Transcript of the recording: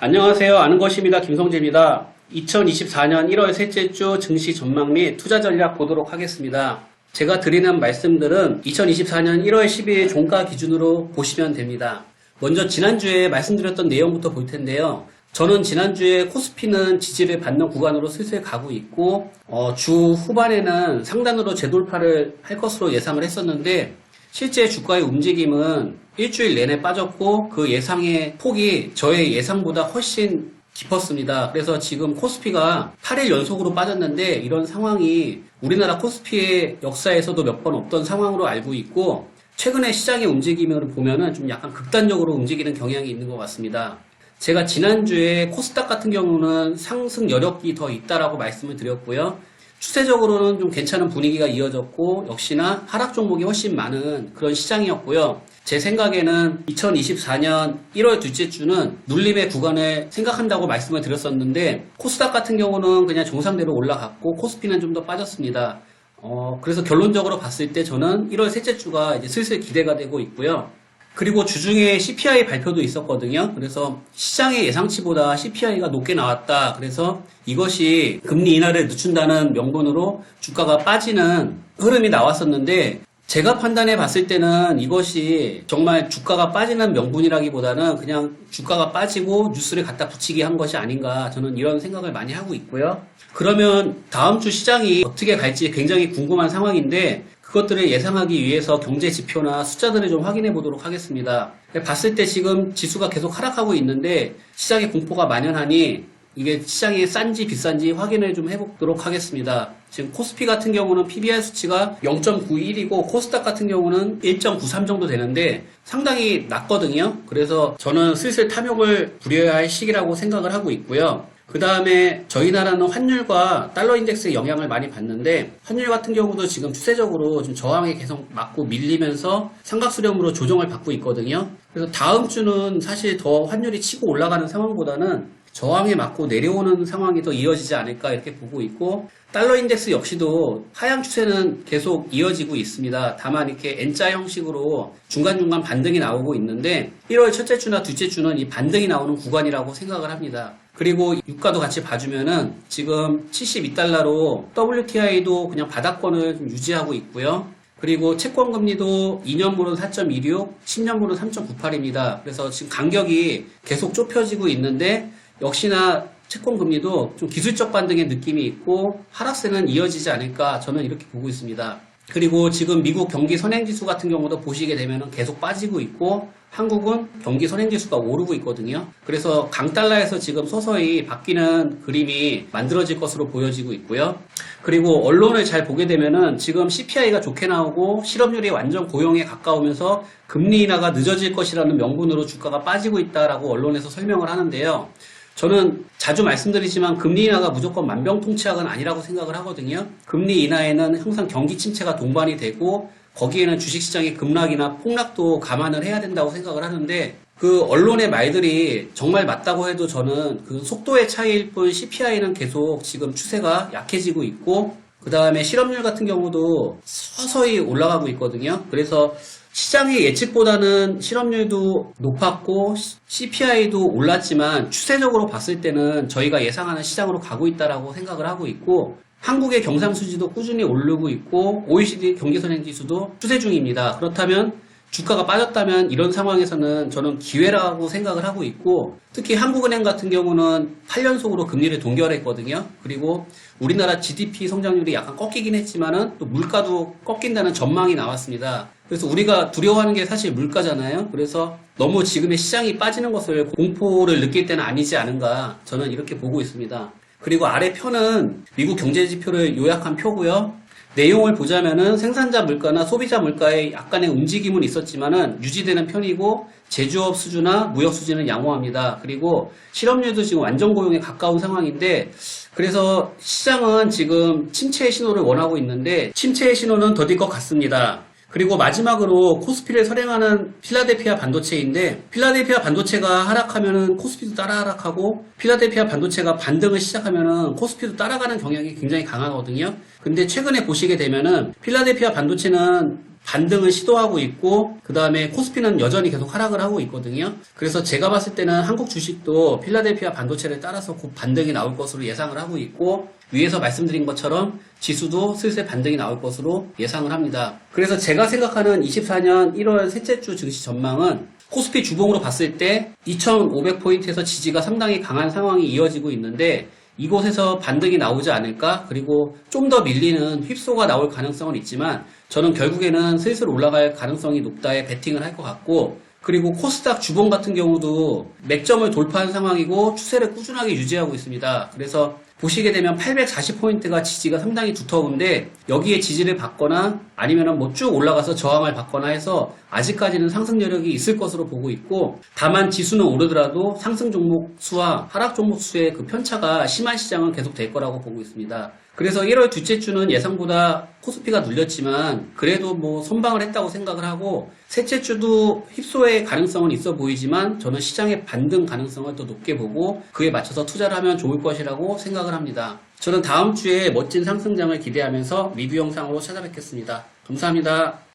안녕하세요. 아는 것입니다. 김성재입니다. 2024년 1월 셋째 주 증시 전망 및 투자 전략 보도록 하겠습니다. 제가 드리는 말씀들은 2024년 1월 12일 종가 기준으로 보시면 됩니다. 먼저 지난주에 말씀드렸던 내용부터 볼 텐데요. 저는 지난주에 코스피는 지지를 받는 구간으로 슬슬 가고 있고 주 후반에는 상단으로 재돌파를 할 것으로 예상을 했었는데 실제 주가의 움직임은 일주일 내내 빠졌고 그 예상의 폭이 저의 예상보다 훨씬 깊었습니다. 그래서 지금 코스피가 8일 연속으로 빠졌는데 이런 상황이 우리나라 코스피의 역사에서도 몇 번 없던 상황으로 알고 있고 최근에 시장의 움직임을 보면은 좀 약간 극단적으로 움직이는 경향이 있는 것 같습니다. 제가 지난주에 코스닥 같은 경우는 상승 여력이 더 있다라고 말씀을 드렸고요. 추세적으로는 좀 괜찮은 분위기가 이어졌고 역시나 하락 종목이 훨씬 많은 그런 시장이었고요. 제 생각에는 2024년 1월 둘째 주는 눌림의 구간을 생각한다고 말씀을 드렸었는데 코스닥 같은 경우는 그냥 정상대로 올라갔고 코스피는 좀 더 빠졌습니다. 그래서 결론적으로 봤을 때 저는 1월 셋째 주가 이제 슬슬 기대가 되고 있고요. 그리고 주중에 CPI 발표도 있었거든요. 그래서 시장의 예상치보다 CPI가 높게 나왔다. 그래서 이것이 금리 인하를 늦춘다는 명분으로 주가가 빠지는 흐름이 나왔었는데 제가 판단해 봤을 때는 이것이 정말 주가가 빠지는 명분이라기보다는 그냥 주가가 빠지고 뉴스를 갖다 붙이기 한 것이 아닌가 저는 이런 생각을 많이 하고 있고요. 그러면 다음 주 시장이 어떻게 갈지 굉장히 궁금한 상황인데 그것들을 예상하기 위해서 경제 지표나 숫자들을 좀 확인해 보도록 하겠습니다. 봤을 때 지금 지수가 계속 하락하고 있는데 시장의 공포가 만연하니 이게 시장이 싼지 비싼지 확인을 좀 해보도록 하겠습니다. 지금 코스피 같은 경우는 PBR 수치가 0.91이고 코스닥 같은 경우는 1.93 정도 되는데 상당히 낮거든요. 그래서 저는 슬슬 탐욕을 부려야 할 시기라고 생각을 하고 있고요. 그 다음에 저희 나라는 환율과 달러 인덱스의 영향을 많이 받는데 환율 같은 경우도 지금 추세적으로 좀 저항에 계속 맞고 밀리면서 삼각수렴으로 조정을 받고 있거든요. 그래서 다음 주는 사실 더 환율이 치고 올라가는 상황보다는 저항에 맞고 내려오는 상황이 더 이어지지 않을까 이렇게 보고 있고 달러 인덱스 역시도 하향 추세는 계속 이어지고 있습니다. 다만 이렇게 N자 형식으로 중간중간 반등이 나오고 있는데 1월 첫째 주나 둘째 주는 이 반등이 나오는 구간이라고 생각을 합니다. 그리고 유가도 같이 봐주면은 지금 72달러로 WTI도 그냥 바닥권을 좀 유지하고 있고요. 그리고 채권금리도 2년물은 4.16, 10년물은 3.98입니다. 그래서 지금 간격이 계속 좁혀지고 있는데 역시나 채권금리도 좀 기술적 반등의 느낌이 있고 하락세는 이어지지 않을까 저는 이렇게 보고 있습니다. 그리고 지금 미국 경기 선행지수 같은 경우도 보시게 되면 계속 빠지고 있고 한국은 경기 선행지수가 오르고 있거든요. 그래서 강달러에서 지금 서서히 바뀌는 그림이 만들어질 것으로 보여지고 있고요. 그리고 언론을 잘 보게 되면은 지금 CPI가 좋게 나오고 실업률이 완전 고용에 가까우면서 금리 인하가 늦어질 것이라는 명분으로 주가가 빠지고 있다라고 언론에서 설명을 하는데요. 저는 자주 말씀드리지만 금리 인하가 무조건 만병통치약은 아니라고 생각을 하거든요. 금리 인하에는 항상 경기 침체가 동반이 되고 거기에는 주식시장의 급락이나 폭락도 감안을 해야 된다고 생각을 하는데 그 언론의 말들이 정말 맞다고 해도 저는 그 속도의 차이일 뿐 CPI는 계속 지금 추세가 약해지고 있고 그 다음에 실업률 같은 경우도 서서히 올라가고 있거든요. 그래서 시장의 예측보다는 실업률도 높았고 CPI도 올랐지만 추세적으로 봤을 때는 저희가 예상하는 시장으로 가고 있다라고 생각을 하고 있고 한국의 경상수지도 꾸준히 오르고 있고 OECD 경기선행지수도 추세 중입니다. 그렇다면 주가가 빠졌다면 이런 상황에서는 저는 기회라고 생각을 하고 있고 특히 한국은행 같은 경우는 8연속으로 금리를 동결했거든요. 그리고 우리나라 GDP 성장률이 약간 꺾이긴 했지만은 또 물가도 꺾인다는 전망이 나왔습니다. 그래서 우리가 두려워하는 게 사실 물가잖아요. 그래서 너무 지금의 시장이 빠지는 것을 공포를 느낄 때는 아니지 않은가 저는 이렇게 보고 있습니다. 그리고 아래 표는 미국 경제지표를 요약한 표고요. 내용을 보자면은 생산자 물가나 소비자 물가에 약간의 움직임은 있었지만은 유지되는 편이고 제조업 수주나 무역 수지는 양호합니다. 그리고 실업률도 지금 완전 고용에 가까운 상황인데 그래서 시장은 지금 침체의 신호를 원하고 있는데 침체의 신호는 더딜 것 같습니다. 그리고 마지막으로 코스피를 선행하는 필라델피아 반도체인데 필라델피아 반도체가 하락하면은 코스피도 따라 하락하고 필라델피아 반도체가 반등을 시작하면은 코스피도 따라가는 경향이 굉장히 강하거든요. 근데 최근에 보시게 되면은 필라델피아 반도체는 반등을 시도하고 있고 그 다음에 코스피는 여전히 계속 하락을 하고 있거든요. 그래서 제가 봤을 때는 한국 주식도 필라델피아 반도체를 따라서 곧 반등이 나올 것으로 예상을 하고 있고 위에서 말씀드린 것처럼 지수도 슬슬 반등이 나올 것으로 예상을 합니다. 그래서 제가 생각하는 24년 1월 셋째 주 증시 전망은 코스피 주봉으로 봤을 때 2500포인트에서 지지가 상당히 강한 상황이 이어지고 있는데 이곳에서 반등이 나오지 않을까? 그리고 좀 더 밀리는 휩소가 나올 가능성은 있지만 저는 결국에는 슬슬 올라갈 가능성이 높다에 베팅을 할 것 같고 그리고 코스닥 주봉 같은 경우도 맥점을 돌파한 상황이고 추세를 꾸준하게 유지하고 있습니다. 그래서 보시게 되면 840포인트가 지지가 상당히 두터운데 여기에 지지를 받거나 아니면 뭐 쭉 올라가서 저항을 받거나 해서 아직까지는 상승 여력이 있을 것으로 보고 있고 다만 지수는 오르더라도 상승 종목 수와 하락 종목 수의 그 편차가 심한 시장은 계속 될 거라고 보고 있습니다. 그래서 1월 둘째 주는 예상보다 코스피가 눌렸지만 그래도 뭐 선방을 했다고 생각을 하고 셋째 주도 휩소의 가능성은 있어 보이지만 저는 시장의 반등 가능성을 더 높게 보고 그에 맞춰서 투자를 하면 좋을 것이라고 생각을 합니다. 저는 다음 주에 멋진 상승장을 기대하면서 리뷰 영상으로 찾아뵙겠습니다. 감사합니다.